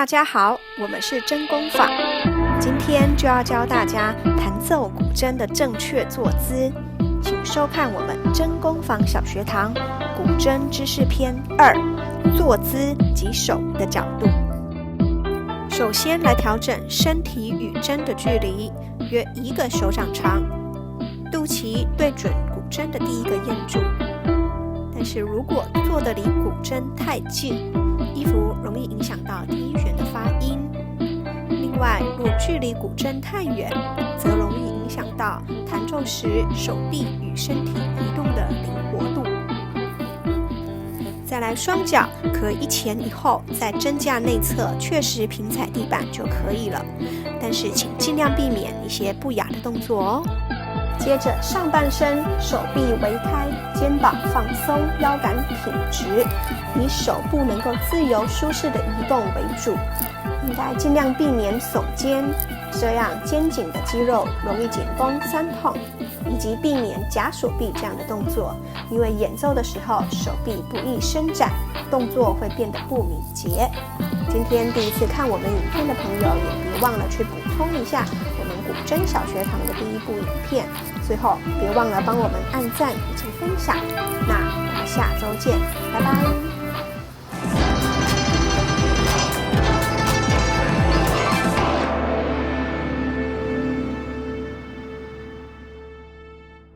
大家好，我们是真功坊，今天就要教大家弹奏古筝的正确坐姿，请收看我们真功坊小学堂古筝知识篇2，坐姿及手的角度。首先来调整身体与针的距离，约1个手掌长，肚脐对准古筝的第1个咽柱。但是如果坐得离古筝太近，衣服容易影响到第1弦的发音。另外，若距离古筝太远，则容易影响到弹奏时手臂与身体移动的灵活度。再来，双脚可一前一后，在针架内侧确实平踩地板就可以了，但是请尽量避免一些不雅的动作哦。接着上半身手臂微开，肩膀放松，腰杆挺直，以手部能够自由舒适的移动为主，应该尽量避免耸肩，这样肩颈的肌肉容易紧绷酸痛，以及避免夹手臂这样的动作，因为演奏的时候手臂不易伸展，动作会变得不敏捷。今天第一次看我们影片的朋友，也别忘了去补充一下我们古筝小学堂的第1部影片。最后别忘了帮我们按赞以及分享。那我们下周见，拜拜。